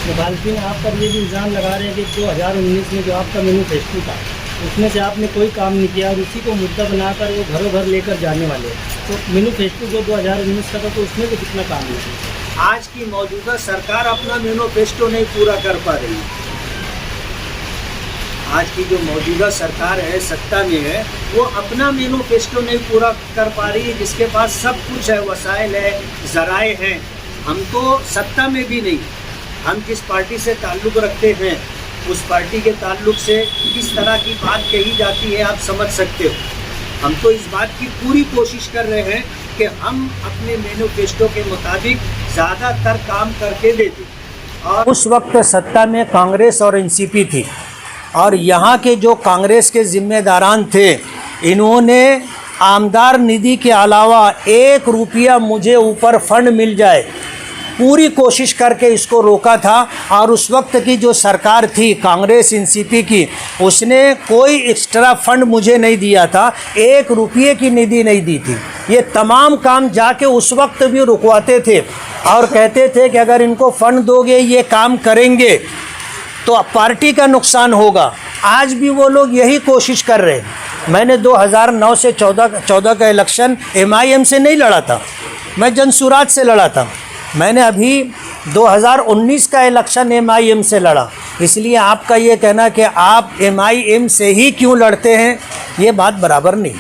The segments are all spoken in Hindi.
मुखालफिन आप पर ये भी इल्ज़ाम लगा रहे हैं कि 2019 में जो आपका मैनिफेस्टो था उसमें से आपने कोई काम नहीं किया और उसी को मुद्दा बनाकर वो घरों घर लेकर जाने वाले हैं। तो मैनिफेस्टो जो 2019 का था तो उसमें भी कितना काम नहीं किया। आज की मौजूदा सरकार अपना मैनिफेस्टो नहीं पूरा कर पा रही। आज की जो मौजूदा सरकार है, सत्ता में है, वो अपना मैनिफेस्टो नहीं पूरा कर पा रही है, जिसके पास सब कुछ है, वसाइल है, ज़राए हैं। हम तो सत्ता में भी नहीं, हम जिस पार्टी से ताल्लुक़ रखते हैं उस पार्टी के ताल्लुक़ से किस तरह की बात कही जाती है आप समझ सकते हो। हम तो इस बात की पूरी कोशिश कर रहे हैं कि हम अपने मैनिफेस्टो के मुताबिक ज़्यादातर काम करके देते। और उस वक्त सत्ता में कांग्रेस और एनसीपी थी और यहाँ के जो कांग्रेस के जिम्मेदारान थे, इन्होंने आमदार निधि के अलावा 1 रुपया मुझे ऊपर फंड मिल जाए पूरी कोशिश करके इसको रोका था। और उस वक्त की जो सरकार थी कांग्रेस एनसीपी की, उसने कोई एक्स्ट्रा फंड मुझे नहीं दिया था, 1 रुपये की निधि नहीं दी थी। ये तमाम काम जाके उस वक्त भी रुकवाते थे और कहते थे कि अगर इनको फंड दोगे ये काम करेंगे तो पार्टी का नुकसान होगा। आज भी वो लोग यही कोशिश कर रहे हैं। मैंने 2009 से 14 का इलेक्शन MIM से नहीं लड़ा था, मैं जनसुराज से लड़ा था। मैंने अभी 2019 का इलेक्शन MIM से लड़ा। इसलिए आपका ये कहना कि आप MIM से ही क्यों लड़ते हैं, ये बात बराबर नहीं।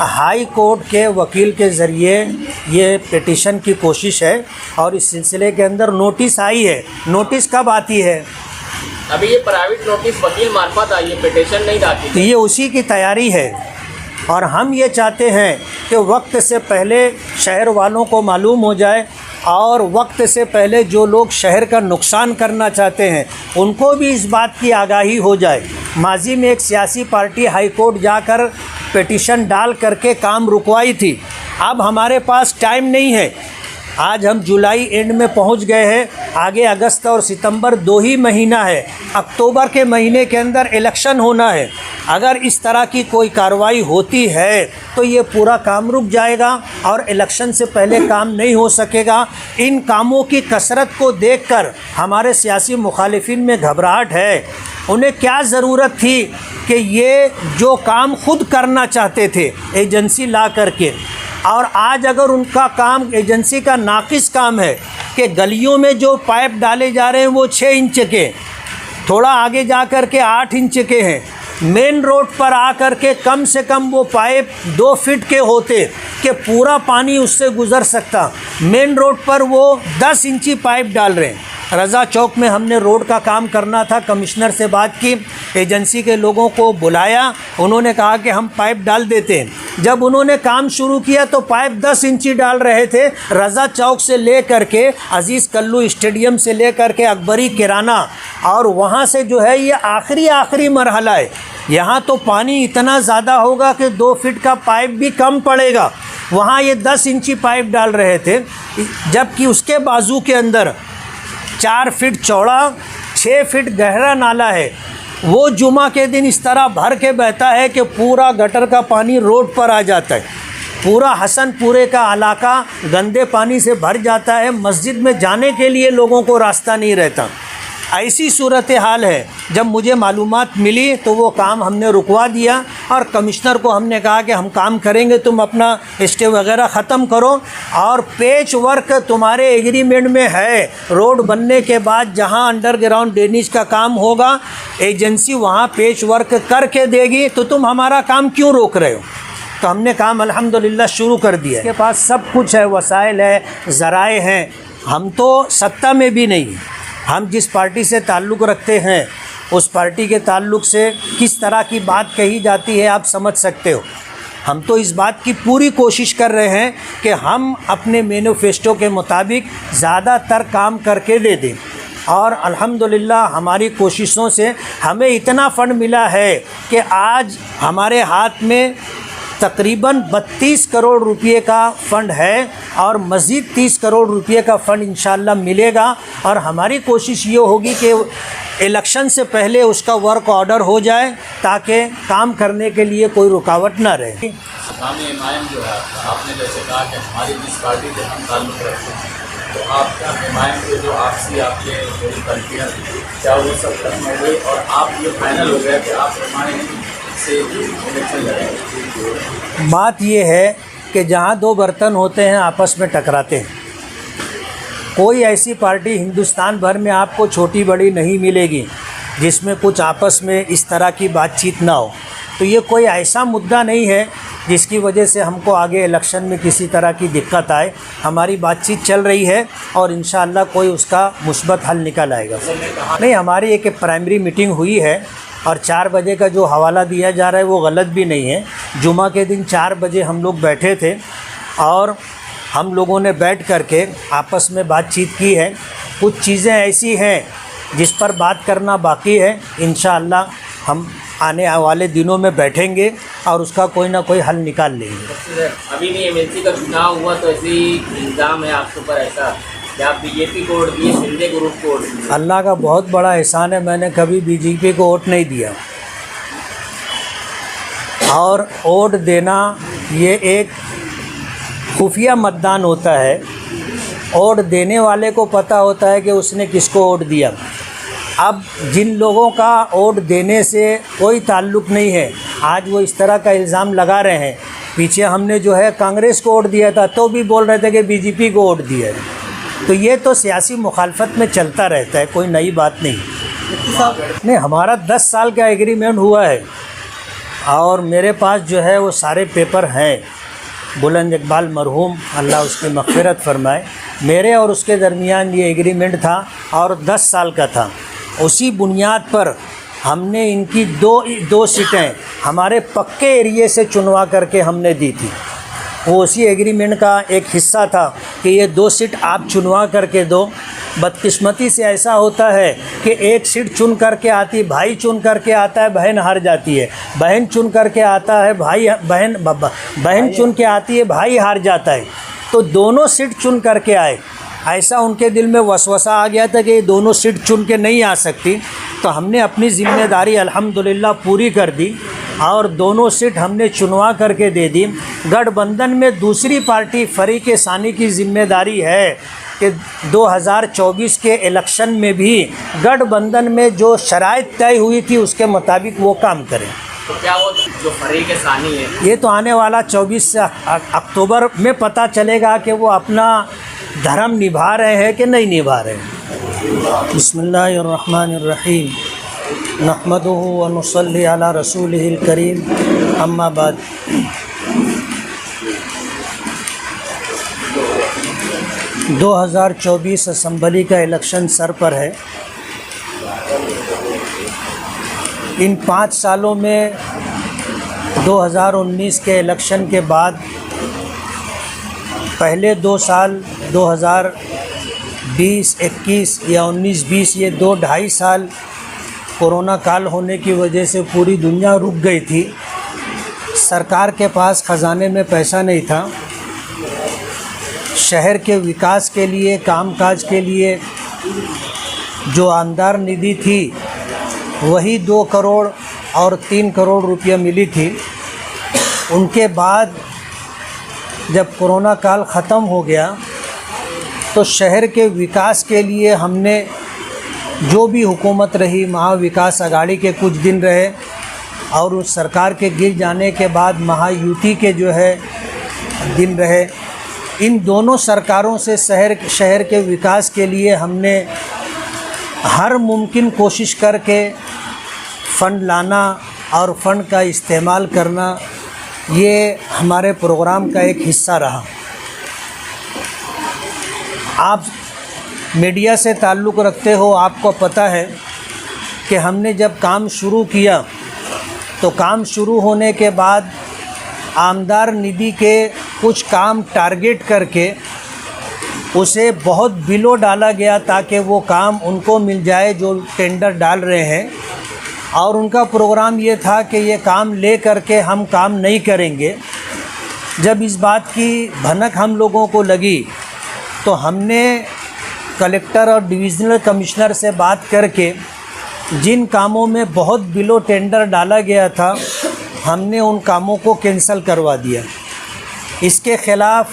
हाई कोर्ट के वकील के ज़रिए ये पिटीशन की कोशिश है और इस सिलसिले के अंदर नोटिस आई है। नोटिस कब आती है? अभी ये प्राइवेट नोटिस वकील मार्फत आई है, पिटीशन नहीं आती। तो ये उसी की तैयारी है और हम ये चाहते हैं कि वक्त से पहले शहर वालों को मालूम हो जाए और वक्त से पहले जो लोग शहर का नुकसान करना चाहते हैं उनको भी इस बात की आगाही हो जाए। माजी में एक सियासी पार्टी हाई कोर्ट जाकर पिटीशन डाल करके काम रुकवाई थी। अब हमारे पास टाइम नहीं है। आज हम जुलाई एंड में पहुंच गए हैं, आगे अगस्त और सितंबर 2 ही महीना है। अक्टूबर के महीने के अंदर इलेक्शन होना है। अगर इस तरह की कोई कार्रवाई होती है तो ये पूरा काम रुक जाएगा और इलेक्शन से पहले काम नहीं हो सकेगा। इन कामों की कसरत को देखकर हमारे सियासी मुखालिफिन में घबराहट है। उन्हें क्या ज़रूरत थी कि ये जो काम खुद करना चाहते थे एजेंसी ला करके, और आज अगर उनका काम एजेंसी का नाकिस काम है कि गलियों में जो पाइप डाले जा रहे हैं वो 6 इंच के, थोड़ा आगे जा कर के 8 इंच के हैं, मेन रोड पर आ कर के कम से कम वो पाइप 2 फीट के होते कि पूरा पानी उससे गुज़र सकता, मेन रोड पर वो 10 इंची पाइप डाल रहे हैं। रज़ा चौक में हमने रोड का काम करना था, कमिश्नर से बात की, एजेंसी के लोगों को बुलाया, उन्होंने कहा कि हम पाइप डाल देते हैं। जब उन्होंने काम शुरू किया तो पाइप 10 इंची डाल रहे थे। रज़ा चौक से ले करके अजीज़ कल्लू स्टेडियम से ले करके अकबरी किराना, और वहाँ से जो है ये आखिरी मरहला है। यहाँ तो पानी इतना ज़्यादा होगा कि 2 फीट का पाइप भी कम पड़ेगा, वहाँ ये 10 इंची पाइप डाल रहे थे। जबकि उसके बाजू के अंदर 4 फीट चौड़ा 6 फीट गहरा नाला है। वो जुमा के दिन इस तरह भर के बहता है कि पूरा गटर का पानी रोड पर आ जाता है। पूरा हसनपुरे का इलाका गंदे पानी से भर जाता है। मस्जिद में जाने के लिए लोगों को रास्ता नहीं रहता। ऐसी सूरत हाल है। जब मुझे मालूमात मिली तो वो काम हमने रुकवा दिया और कमिश्नर को हमने कहा कि हम काम करेंगे, तुम अपना स्टे वगैरह ख़त्म करो और पेच वर्क तुम्हारे एग्रीमेंट में है। रोड बनने के बाद जहां अंडरग्राउंड ड्रेनेज का काम होगा एजेंसी वहां पेच वर्क करके देगी, तो तुम हमारा काम क्यों रोक रहे हो? तो हमने काम अल्हम्दुलिल्लाह शुरू कर दिया। इसके पास सब कुछ है, वसाइल है, ज़राए हैं। हम तो सत्ता में भी नहीं, हम जिस पार्टी से ताल्लुक़ रखते हैं उस पार्टी के ताल्लुक़ से किस तरह की बात कही जाती है आप समझ सकते हो। हम तो इस बात की पूरी कोशिश कर रहे हैं कि हम अपने मैनिफेस्टो के मुताबिक ज़्यादातर काम करके दे दें और अल्हम्दुलिल्लाह हमारी कोशिशों से हमें इतना फ़ंड मिला है कि आज हमारे हाथ में तकरीबन 32 करोड़ रुपए का फ़ंड है और मज़ीद 30 करोड़ रुपए का फ़ंड इंशाअल्लाह मिलेगा। और हमारी कोशिश ये होगी कि इलेक्शन से पहले उसका वर्क ऑर्डर हो जाए ताकि काम करने के लिए कोई रुकावट ना रहे। MIM जो है, आपने जैसे कहा कि हमारी जिस पार्टी से हम ताल्लुक़ रखते हैं तो आपका हिमायत के जो आपसी आपके जो गलतियाँ क्या वो सब खत्म हो गई और आप ये फाइनल हो गया कि आप हिमायत से इलेक्शन लड़ेंगे? बात ये है कि जहाँ दो बर्तन होते हैं आपस में टकराते हैं। कोई ऐसी पार्टी हिंदुस्तान भर में आपको छोटी बड़ी नहीं मिलेगी जिसमें कुछ आपस में इस तरह की बातचीत ना हो। तो ये कोई ऐसा मुद्दा नहीं है जिसकी वजह से हमको आगे इलेक्शन में किसी तरह की दिक्कत आए। हमारी बातचीत चल रही है और इंशाअल्लाह कोई उसका मुस्बत हल निकल आएगा। नहीं, हमारी एक प्राइमरी मीटिंग हुई है और 4 बजे का जो हवाला दिया जा रहा है वो गलत भी नहीं है। जुमा के दिन 4 बजे हम लोग बैठे थे और हम लोगों ने बैठ करके आपस में बातचीत की है। कुछ चीज़ें ऐसी हैं जिस पर बात करना बाकी है। इंशाअल्लाह हम आने वाले दिनों में बैठेंगे और उसका कोई ना कोई हल निकाल लेंगे। अभी भी एमएलसी का चुनाव हुआ तो ऐसी इल्ज़ाम है आपके ऊपर ऐसा कि आप बीजेपी को वोट दिए, शिंदे ग्रुप को वोट दिए। अल्लाह का बहुत बड़ा एहसान है, मैंने कभी बीजेपी को वोट नहीं दिया। और वोट देना ये एक खुफिया मतदान होता है। वोट देने वाले को पता होता है कि उसने किसको वोट दिया। अब जिन लोगों का वोट देने से कोई ताल्लुक़ नहीं है, आज वो इस तरह का इल्ज़ाम लगा रहे हैं। पीछे हमने जो है कांग्रेस को वोट दिया था तो भी बोल रहे थे कि बीजेपी को वोट दिया है। तो ये तो सियासी मुखालफत में चलता रहता है, कोई नई बात नहीं। नहीं, हमारा 10 साल का एग्रीमेंट हुआ है और मेरे पास जो है वो सारे पेपर हैं। बुलंद इकबाल मरहूम, अल्लाह उसकी मग़फ़िरत फरमाए, मेरे और उसके दरमियान ये एग्रीमेंट था और 10 साल का था। उसी बुनियाद पर हमने इनकी दो सीटें हमारे पक्के एरिए से चुनवा करके हमने दी थी। वो उसी एग्रीमेंट का एक हिस्सा था कि ये 2 सीट आप चुनवा करके दो। बदकिस्मती से ऐसा होता है कि एक सीट चुन करके आती, भाई चुन करके आता है, बहन हार जाती है। बहन चुन करके आता है, बहन चुन के आती है, भाई हार जाता है। तो दोनों सीट चुन करके आए। ऐसा उनके दिल में वसवसा आ गया था कि ये दोनों सीट चुन के नहीं आ सकती। तो हमने अपनी ज़िम्मेदारी अल्हम्दुलिल्लाह पूरी कर दी और दोनों सीट हमने चुनवा करके दे दी। गठबंधन में दूसरी पार्टी फरीक सानी की ज़िम्मेदारी है कि 2024 के इलेक्शन में भी गठबंधन में जो शराइत तय हुई थी उसके मुताबिक वो काम करें। तो क्या वो जो फरीक सानी है ये तो आने वाला 24 अक्टूबर में पता चलेगा कि वो अपना धर्म निभा रहे हैं कि नहीं निभा रहे हैं। बिस्मिल्लाहिर्रहमानिर्रहीम, नहमदुहु व नुसल्ली अला रसूलिहिल करीम, अम्मा बाद। – 2024 असम्बली का इलेक्शन सर पर है। इन 5 सालों में 2019 के इलेक्शन के बाद पहले 2 साल 2020, 21 या 19, 20 ये 2-2.5 साल कोरोना काल होने की वजह से पूरी दुनिया रुक गई थी। सरकार के पास ख़जाने में पैसा नहीं था। शहर के विकास के लिए, कामकाज के लिए जो आमदार निधि थी वही 2 करोड़ और 3 करोड़ रुपया मिली थी। उनके बाद जब कोरोना काल ख़त्म हो गया तो शहर के विकास के लिए हमने जो भी हुकूमत रही, महाविकास आघाड़ी के कुछ दिन रहे और उस सरकार के गिर जाने के बाद महायुति के जो है दिन रहे। इन दोनों सरकारों से शहर के विकास के लिए हमने हर मुमकिन कोशिश करके फ़ंड लाना और फ़ंड का इस्तेमाल करना, ये हमारे प्रोग्राम का एक हिस्सा रहा। आप मीडिया से ताल्लुक़ रखते हो, आपको पता है कि हमने जब काम शुरू किया तो काम शुरू होने के बाद आमदार निधि के कुछ काम टारगेट करके उसे बहुत बिलो डाला गया ताकि वो काम उनको मिल जाए जो टेंडर डाल रहे हैं। और उनका प्रोग्राम ये था कि ये काम ले करके हम काम नहीं करेंगे। जब इस बात की भनक हम लोगों को लगी तो हमने कलेक्टर और डिविज़नल कमिश्नर से बात करके जिन कामों में बहुत बिलो टेंडर डाला गया था हमने उन कामों को कैंसिल करवा दिया। इसके ख़िलाफ़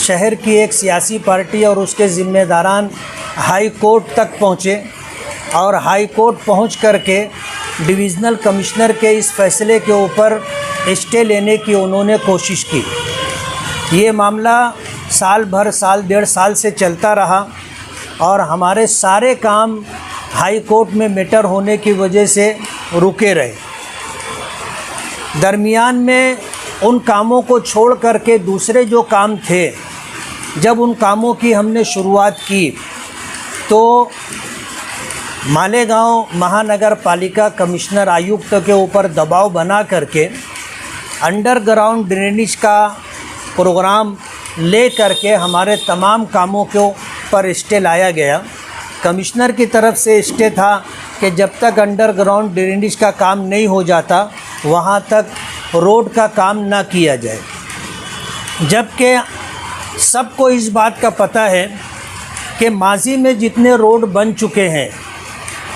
शहर की एक सियासी पार्टी और उसके ज़िम्मेदारान हाई कोर्ट तक पहुँचे और हाई कोर्ट पहुँच करके डिविज़नल कमिश्नर के इस फैसले के ऊपर स्टे लेने की उन्होंने कोशिश की। ये मामला साल भर, साल डेढ़ साल से चलता रहा और हमारे सारे काम हाई कोर्ट में मैटर होने की वजह से रुके रहे। दरमियान में उन कामों को छोड़ करके दूसरे जो काम थे, जब उन कामों की हमने शुरुआत की तो मालेगांव महानगर पालिका कमिश्नर आयुक्त के ऊपर दबाव बना करके अंडरग्राउंड ड्रेनेज का प्रोग्राम ले करके हमारे तमाम कामों के पर स्टे लाया गया। कमिश्नर की तरफ से स्टे था कि जब तक अंडरग्राउंड ड्रेनेज का काम नहीं हो जाता वहाँ तक रोड का काम ना किया जाए, जबकि सबको इस बात का पता है कि माजी में जितने रोड बन चुके हैं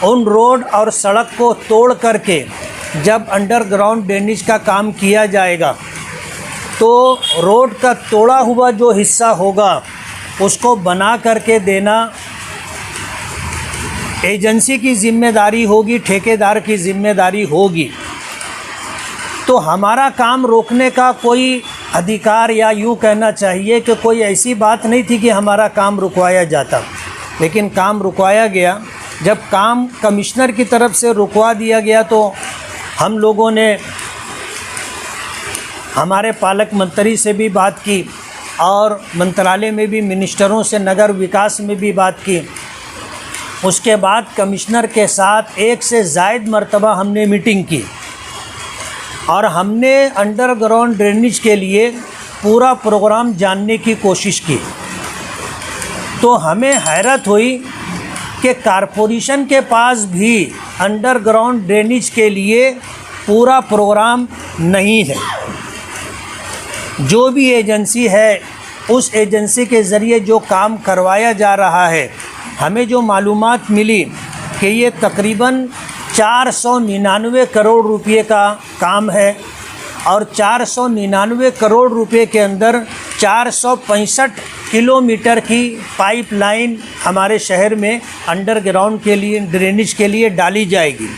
उन रोड और सड़क को तोड़ करके जब अंडरग्राउंड ड्रेनेज का काम किया जाएगा तो रोड का तोड़ा हुआ जो हिस्सा होगा उसको बना करके देना एजेंसी की ज़िम्मेदारी होगी, ठेकेदार की ज़िम्मेदारी होगी। तो हमारा काम रोकने का कोई अधिकार या यूँ कहना चाहिए कि कोई ऐसी बात नहीं थी कि हमारा काम रुकवाया जाता, लेकिन काम रुकवाया गया। जब काम कमिश्नर की तरफ से रुकवा दिया गया तो हम लोगों ने हमारे पालक मंत्री से भी बात की और मंत्रालय में भी मिनिस्टरों से, नगर विकास में भी बात की। उसके बाद कमिश्नर के साथ एक से ज़ायद मरतबा हमने मीटिंग की और हमने अंडरग्राउंड ड्रेनेज के लिए पूरा प्रोग्राम जानने की कोशिश की। तो हमें हैरत हुई कि कारपोरेशन के पास भी अंडरग्राउंड ड्रेनेज के लिए पूरा प्रोग्राम नहीं है। जो भी एजेंसी है उस एजेंसी के ज़रिए जो काम करवाया जा रहा है, हमें जो मालूमात मिली कि ये तकरीबन 499 करोड़ रुपए का काम है और 499 करोड़ रुपए के अंदर 465 किलोमीटर की पाइपलाइन हमारे शहर में अंडरग्राउंड के लिए, ड्रेनेज के लिए डाली जाएगी।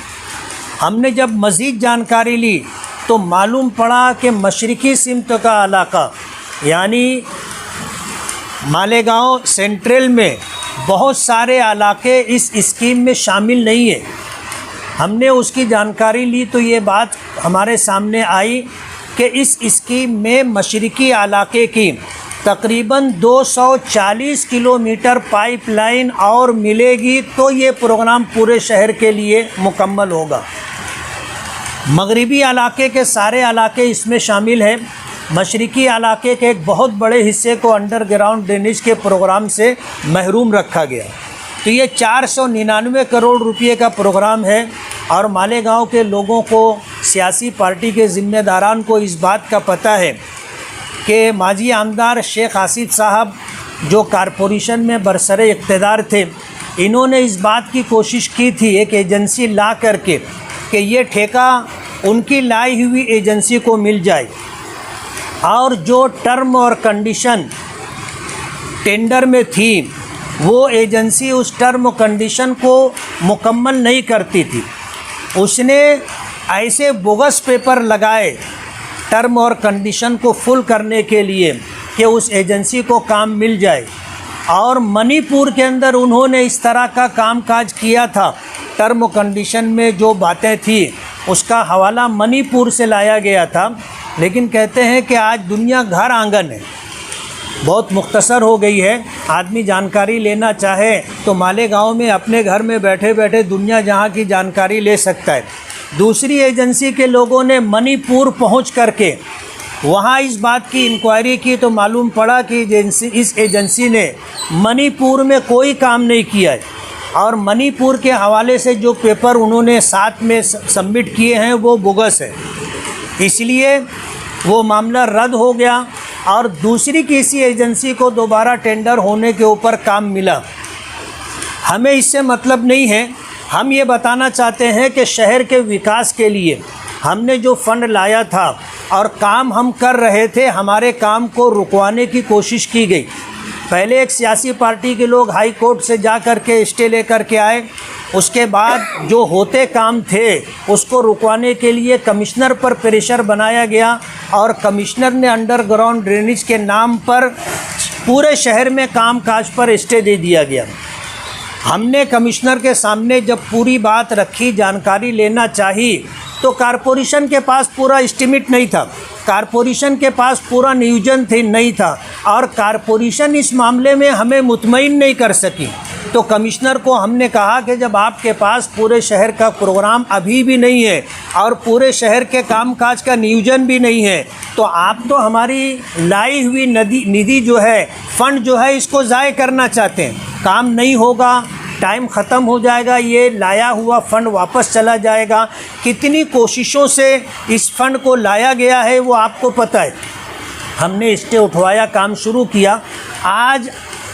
हमने जब मज़ीद जानकारी ली तो मालूम पड़ा कि मशरक़ी सिमत का इलाका यानी मालेगांव सेंट्रल में बहुत सारे इलाके इस स्कीम में शामिल नहीं है। हमने उसकी जानकारी ली तो ये बात हमारे सामने आई कि इस स्कीम में मशरक़ी इलाके की तकरीबन 240 किलोमीटर पाइपलाइन और मिलेगी तो ये प्रोग्राम पूरे शहर के लिए मुकम्मल होगा। मगरिबी इलाके के सारे इलाके इसमें शामिल हैं। मशरक़ी इलाके के एक बहुत बड़े हिस्से को अंडरग्राउंड ड्रेनेज के प्रोग्राम से महरूम रखा गया। तो ये 499 करोड़ रुपए का प्रोग्राम है और मालेगांव के लोगों को, सियासी पार्टी के ज़िम्मेदारान को इस बात का पता है कि माजी आमदार शेख आसिफ साहब जो कारपोरेशन में बरसरे इक़्तिदार थे, इन्होंने इस बात की कोशिश की थी एक एजेंसी ला करके कि ये ठेका उनकी लाई हुई एजेंसी को मिल जाए और जो टर्म और कंडीशन टेंडर में थी वो एजेंसी उस टर्म कंडीशन को मुकम्मल नहीं करती थी। उसने ऐसे बोगस पेपर लगाए टर्म और कंडीशन को फुल करने के लिए कि उस एजेंसी को काम मिल जाए और मणिपुर के अंदर उन्होंने इस तरह का कामकाज किया था। टर्म कंडीशन में जो बातें थी उसका हवाला मणिपुर से लाया गया था, लेकिन कहते हैं कि आज दुनिया घर आंगन है, बहुत मुख्तसर हो गई है। आदमी जानकारी लेना चाहे तो मालेगांव में अपने घर में बैठे बैठे दुनिया जहां की जानकारी ले सकता है। दूसरी एजेंसी के लोगों ने मणिपुर पहुंच करके वहां इस बात की इंक्वायरी की तो मालूम पड़ा कि इस एजेंसी ने मणिपुर में कोई काम नहीं किया है और मणिपुर के हवाले से जो पेपर उन्होंने साथ में सबमिट किए हैं वो बोगस है। इसलिए वो मामला रद्द हो गया और दूसरी किसी एजेंसी को दोबारा टेंडर होने के ऊपर काम मिला। हमें इससे मतलब नहीं है। हम ये बताना चाहते हैं कि शहर के विकास के लिए हमने जो फ़ंड लाया था और काम हम कर रहे थे, हमारे काम को रुकवाने की कोशिश की गई। पहले एक सियासी पार्टी के लोग हाई कोर्ट से जा कर के स्टे लेकर के आए, उसके बाद जो होते काम थे उसको रुकवाने के लिए कमिश्नर पर प्रेशर बनाया गया और कमिश्नर ने अंडरग्राउंड ड्रेनेज के नाम पर पूरे शहर में कामकाज पर स्टे दे दिया गया। हमने कमिश्नर के सामने जब पूरी बात रखी, जानकारी लेना चाही, तो कारपोरेशन के पास पूरा एस्टीमेट नहीं था, कारपोरेशन के पास पूरा नियोजन नहीं था और कारपोरेशन इस मामले में हमें मुतमईन नहीं कर सकी। तो कमिश्नर को हमने कहा कि जब आपके पास पूरे शहर का प्रोग्राम अभी भी नहीं है और पूरे शहर के कामकाज का नियोजन भी नहीं है, तो आप तो हमारी लाई हुई निधि जो है, फंड जो है, इसको ज़ाय करना चाहते हैं। काम नहीं होगा, टाइम ख़त्म हो जाएगा, ये लाया हुआ फ़ंड वापस चला जाएगा। कितनी कोशिशों से इस फ़ंड को लाया गया है वो आपको पता है। हमने स्टे उठवाया, काम शुरू किया। आज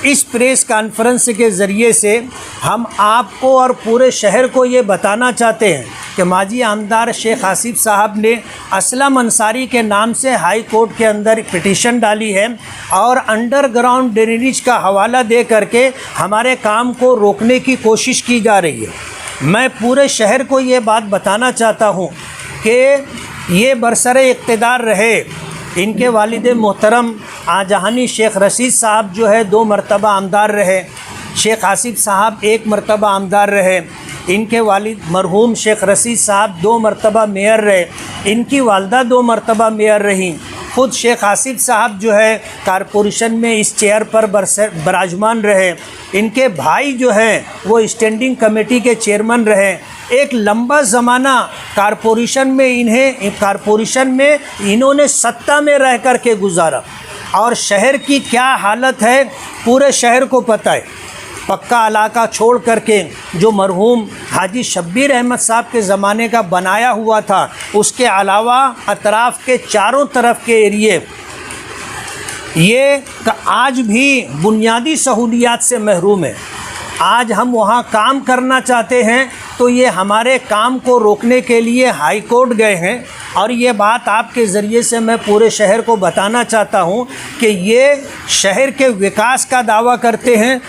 इस प्रेस कॉन्फ्रेंस के ज़रिए से हम आपको और पूरे शहर को ये बताना चाहते हैं कि माजी आमदार शेख आसिफ साहब ने असलम अंसारी के नाम से हाई कोर्ट के अंदर पिटीशन डाली है और अंडरग्राउंड ड्रेनेज का हवाला दे करके हमारे काम को रोकने की कोशिश की जा रही है। मैं पूरे शहर को ये बात बताना चाहता हूँ कि ये बरसरे इक़्तिदार रहे, इनके वालिद मोहतरम आजहानी शेख रशीद साहब जो है 2 मरतबा आमदार रहे, शेख आसिफ साहब 1 मरतबा आमदार रहे, इनके वालिद मरहूम शेख रशीद साहब 2 मरतबा मेयर रहे, इनकी वालदा 2 मरतबा मेयर रहीं। ख़ुद शेख आसिफ साहब जो है कारपोरेशन में इस चेयर पर बराजमान रहे, इनके भाई जो हैं वो स्टैंडिंग कमेटी के चेयरमैन रहे। एक लंबा ज़माना कारपोरेशन में इन्होंने सत्ता में रह कर के गुजारा और शहर की क्या हालत है पूरे शहर को पता है। पक्का इलाका छोड़ करके जो मरहूम हाजी शब्बीर अहमद साहब के ज़माने का बनाया हुआ था, उसके अलावा अतराफ़ के चारों तरफ के एरिए ये आज भी बुनियादी सहूलियात से महरूम है। आज हम वहाँ काम करना चाहते हैं तो ये हमारे काम को रोकने के लिए हाई कोर्ट गए हैं और ये बात आपके ज़रिए से मैं पूरे शहर को बताना चाहता हूँ कि ये शहर के विकास का दावा करते हैं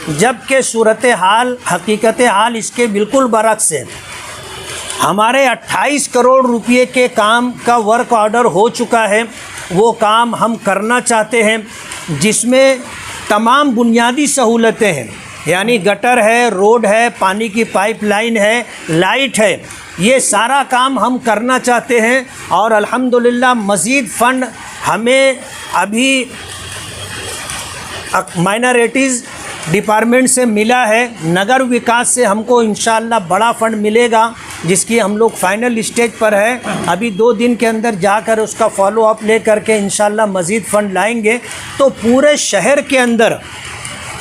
जबकि सूरत हाल, हकीकत हाल इसके बिल्कुल बरक्स है। हमारे 28 करोड़ रुपए के काम का वर्क ऑर्डर हो चुका है, वो काम हम करना चाहते हैं जिसमें तमाम बुनियादी सहूलतें हैं, यानी गटर है, रोड है, पानी की पाइपलाइन है, लाइट है, ये सारा काम हम करना चाहते हैं। और अल्हम्दुलिल्लाह मज़ीद फ़ंड हमें अभी माइनॉरिटीज़ डिपार्टमेंट से मिला है, नगर विकास से हमको इंशाअल्लाह बड़ा फ़ंड मिलेगा जिसकी हम लोग फाइनल स्टेज पर है। अभी 2 दिन के अंदर जाकर उसका फॉलो अप ले करके इंशाअल्लाह मज़ीद फ़ंड लाएंगे। तो पूरे शहर के अंदर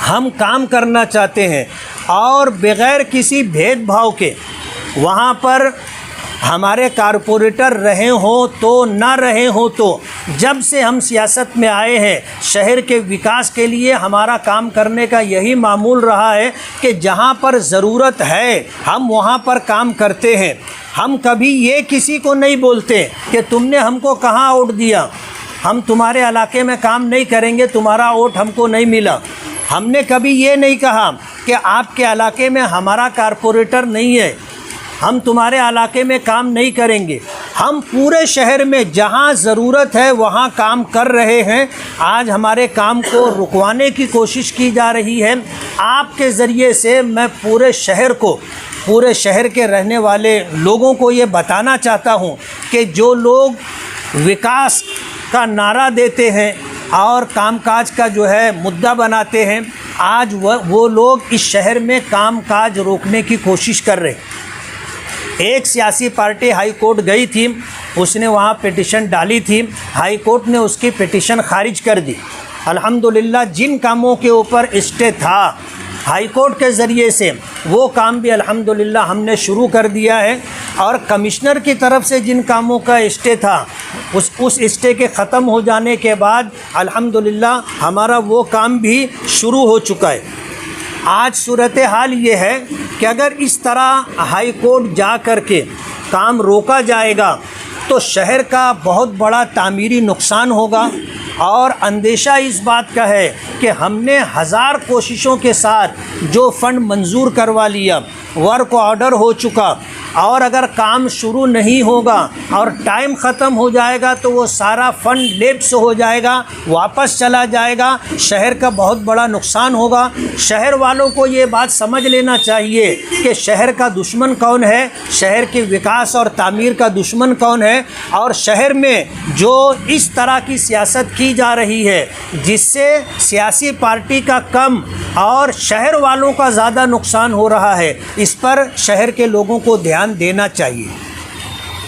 हम काम करना चाहते हैं और बग़ैर किसी भेदभाव के वहाँ पर हमारे कारपोरेटर रहे हों तो ना रहे हों, तो जब से हम सियासत में आए हैं शहर के विकास के लिए हमारा काम करने का यही मामूल रहा है कि जहाँ पर ज़रूरत है हम वहाँ पर काम करते हैं। हम कभी ये किसी को नहीं बोलते कि तुमने हमको कहाँ वोट दिया, हम तुम्हारे इलाके में काम नहीं करेंगे, तुम्हारा वोट हमको नहीं मिला। हमने कभी ये नहीं कहा कि आपके इलाके में हमारा कारपोरेटर नहीं है, हम तुम्हारे इलाके में काम नहीं करेंगे। हम पूरे शहर में जहां ज़रूरत है वहां काम कर रहे हैं। आज हमारे काम को रुकवाने की कोशिश की जा रही है। आपके ज़रिए से मैं पूरे शहर को, पूरे शहर के रहने वाले लोगों को ये बताना चाहता हूं कि जो लोग विकास का नारा देते हैं और कामकाज का जो है मुद्दा बनाते हैं, आज वो लोग इस शहर में कामकाज रोकने की कोशिश कर रहे हैं। एक सियासी पार्टी हाई कोर्ट गई थी, उसने वहाँ पिटीशन डाली थी, हाई कोर्ट ने उसकी पिटीशन खारिज कर दी। अल्हम्दुलिल्लाह जिन कामों के ऊपर स्टे था हाई कोर्ट के ज़रिए से, वो काम भी अल्हम्दुलिल्लाह हमने शुरू कर दिया है। और कमिश्नर की तरफ से जिन कामों का स्टे था उस स्टे के ख़त्म हो जाने के बाद अल्हम्दुलिल्लाह हमारा वो काम भी शुरू हो चुका है। आज सूरत हाल ये है कि अगर इस तरह हाई कोर्ट जा कर के काम रोका जाएगा तो शहर का बहुत बड़ा तामीरी नुकसान होगा। और अंदेशा इस बात का है कि हमने 1000 कोशिशों के साथ जो फ़ंड मंजूर करवा लिया, वर्क ऑर्डर हो चुका, और अगर काम शुरू नहीं होगा और टाइम ख़त्म हो जाएगा तो वो सारा फ़ंड लेप्स हो जाएगा, वापस चला जाएगा, शहर का बहुत बड़ा नुकसान होगा। शहर वालों को ये बात समझ लेना चाहिए कि शहर का दुश्मन कौन है, शहर के विकास और तामीर का दुश्मन कौन है, और शहर में जो इस तरह की सियासत की जा रही है जिससे सियासी पार्टी का कम और शहर वालों का ज़्यादा नुकसान हो रहा है, इस पर शहर के लोगों को ध्यान देना चाहिए।